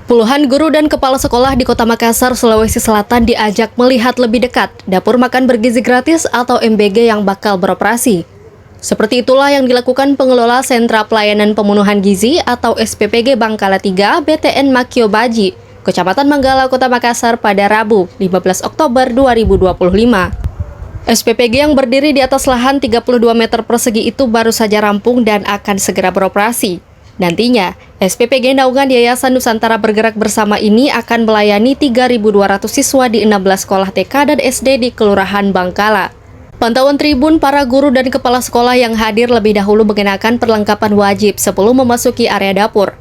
Puluhan guru dan kepala sekolah di Kota Makassar, Sulawesi Selatan diajak melihat lebih dekat dapur makan bergizi gratis atau MBG yang bakal beroperasi. Seperti itulah yang dilakukan pengelola Sentra Pelayanan Pemenuhan Gizi atau SPPG Bangkala 3 BTN Makio Baji, Kecamatan Manggala, Kota Makassar pada Rabu, 15 Oktober 2025. SPPG yang berdiri di atas lahan 32 meter persegi itu baru saja rampung dan akan segera beroperasi. Nantinya, SPPG Naungan Yayasan Nusantara Bergerak Bersama ini akan melayani 3.200 siswa di 16 sekolah TK dan SD di Kelurahan Bangkala. Pantauan tribun, para guru dan kepala sekolah yang hadir lebih dahulu mengenakan perlengkapan wajib sebelum memasuki area dapur.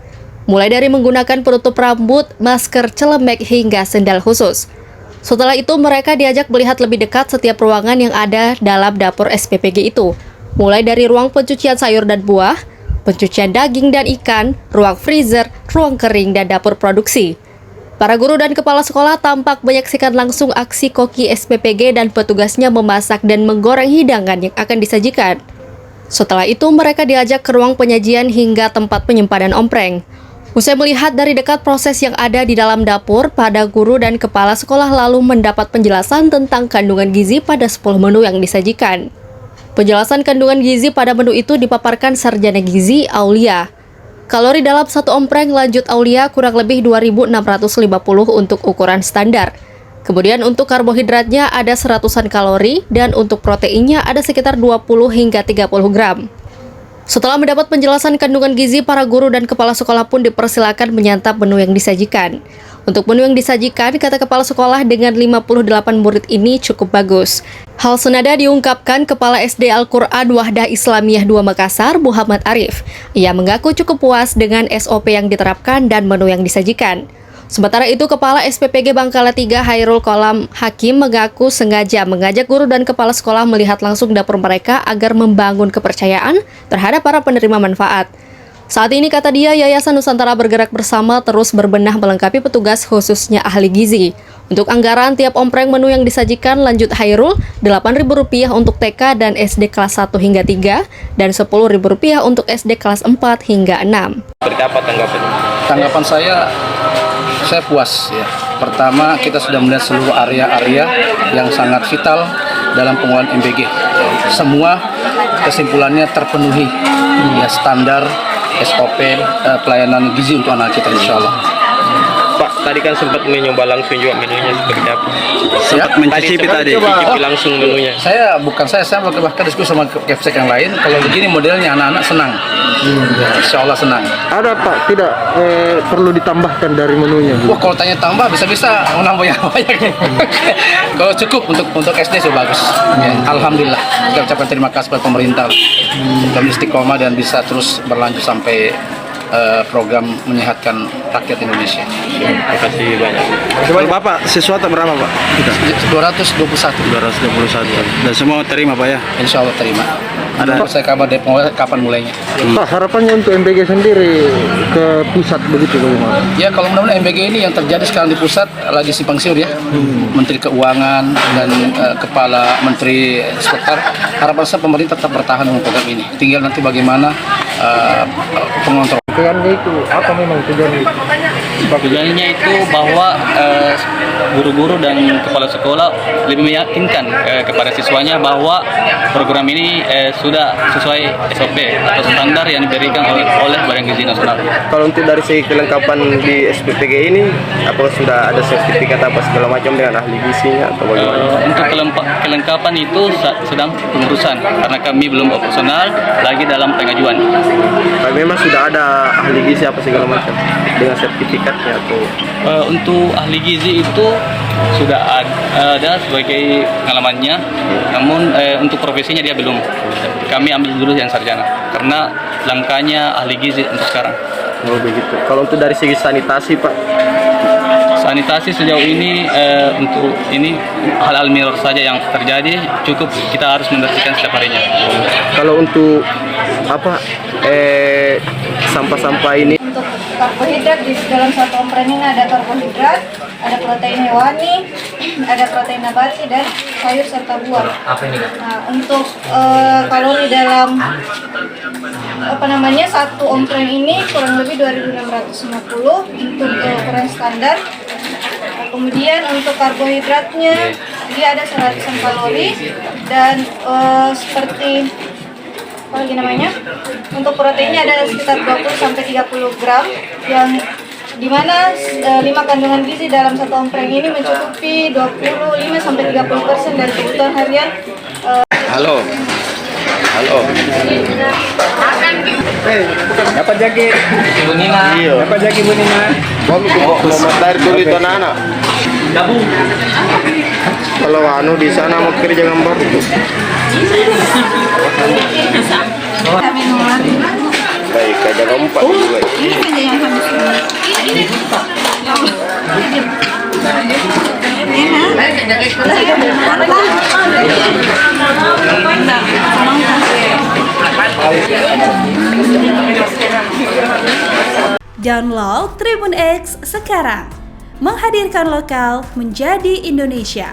Mulai dari menggunakan penutup rambut, masker, celemek, hingga sendal khusus. Setelah itu, mereka diajak melihat lebih dekat setiap ruangan yang ada dalam dapur SPPG itu. Mulai dari ruang pencucian sayur dan buah, pencucian daging dan ikan, ruang freezer, ruang kering, dan dapur produksi. Para guru dan kepala sekolah tampak menyaksikan langsung aksi koki SPPG dan petugasnya memasak dan menggoreng hidangan yang akan disajikan. Setelah itu, mereka diajak ke ruang penyajian hingga tempat penyimpanan ompreng. Usai melihat dari dekat proses yang ada di dalam dapur, para guru dan kepala sekolah lalu mendapat penjelasan tentang kandungan gizi pada 10 menu yang disajikan. Penjelasan kandungan gizi pada menu itu dipaparkan Sarjana Gizi Aulia. Kalori dalam satu ompreng lanjut Aulia kurang lebih 2.650 untuk ukuran standar. Kemudian untuk karbohidratnya ada 100-an kalori dan untuk proteinnya ada sekitar 20 hingga 30 gram. Setelah mendapat penjelasan kandungan gizi, para guru dan kepala sekolah pun dipersilakan menyantap menu yang disajikan. Untuk menu yang disajikan, kata kepala sekolah, dengan 58 murid ini cukup bagus. Hal senada diungkapkan Kepala SD Al-Quran Wahdah Islamiyah 2 Makassar, Muhammad Arif. Ia mengaku cukup puas dengan SOP yang diterapkan dan menu yang disajikan. Sementara itu, Kepala SPPG Bangkala 3 Hairul Kolam Hakim mengaku sengaja mengajak guru dan kepala sekolah melihat langsung dapur mereka agar membangun kepercayaan terhadap para penerima manfaat. Saat ini, kata dia, Yayasan Nusantara Bergerak Bersama terus berbenah melengkapi petugas khususnya ahli gizi. Untuk anggaran tiap ompreng menu yang disajikan, lanjut Hairul, Rp8.000 untuk TK dan SD kelas 1 hingga 3, dan Rp10.000 untuk SD kelas 4 hingga 6. Seperti apa tanggapannya? Tanggapan saya puas ya. Pertama, kita sudah melihat seluruh area-area yang sangat vital dalam pengolahan MBG. Semua kesimpulannya terpenuhi ya, standar SOP pelayanan gizi untuk anak kita, insya Allah. Pak, tadi kan sempat mencoba langsung juga menunya seperti apa? Sempat mencicipi tadi, cicipi langsung menunya. Saya bahkan diskusi sama Kepsek yang lain. Kalau begini modelnya anak-anak senang, insya Allah senang. Ada Pak, tidak perlu ditambahkan dari menunya? Wah, kalau tanya tambah bisa-bisa menambah yang banyak. Kalau cukup untuk SD sudah bagus. Ya, Alhamdulillah. Kita ucapkan terima kasih kepada pemerintah dan istiqomah dan bisa terus berlanjut sampai program menyehatkan rakyat Indonesia. Terima kasih banyak. Kalau Bapak siswa berapa Pak? 221. 221. Dan semua terima Pak ya? Insya Allah terima. Ada saya kabar dari kapan mulainya. Pak, harapannya untuk MBG sendiri ke pusat begitu bagaimana? Ya, kalau mudah-mudahan MBG ini yang terjadi sekarang di pusat lagi simpang siur ya. Menteri Keuangan dan Kepala Menteri Sekretaris, harapan saya pemerintah tetap bertahan dengan program ini. Tinggal nanti bagaimana pengontrol. Tujuannya itu apa memang tujuannya itu? Tujuannya itu bahwa guru-guru dan kepala sekolah lebih meyakinkan kepada siswanya bahwa program ini sudah sesuai SOP atau standar yang diberikan oleh Badan Gizi Nasional. Kalau untuk dari segi kelengkapan di SPPG ini, apakah sudah ada sertifikat apa segala macam dengan ahli gizinya atau bagaimana? Untuk kelengkapan itu sedang pengurusan karena kami belum operasional, lagi dalam pengajuan. Tapi memang sudah ada ahli gizi apa segala macam dengan sertifikatnya atau? Untuk ahli gizi itu sudah ada sebagai pengalamannya, namun untuk profesinya dia belum. Kami ambil dulu yang sarjana karena langkahnya ahli gizi untuk sekarang. Oh begitu. Kalau untuk dari segi sanitasi Pak? Sanitasi sejauh ini untuk ini hal-hal minor saja yang terjadi, cukup kita harus membersihkan setiap harinya. Kalau untuk apa sampah-sampah ini? Untuk karbohidrat, di dalam satu ompreng ini ada karbohidrat, ada protein hewani, ada protein nabati, dan sayur serta buah. Nah, untuk kalori dalam satu ompreng ini kurang lebih 2.650, untuk ukuran standar. Kemudian untuk karbohidratnya dia ada 100 kalori dan seperti apa lagi namanya? Untuk proteinnya ada sekitar 20-30 gram yang dimana 5 kandungan gizi dalam satu ompreng ini mencukupi 25-30% dari kebutuhan harian. Halo. Halo. Dapat jagi. Iya. Dapat jagi Bu Nina. Mau matahari dulu itu anak-anak. Kalau anu di sana mau kerja gambar itu. Baik, aja lompat juga. Download Tribun X sekarang, menghadirkan lokal menjadi Indonesia.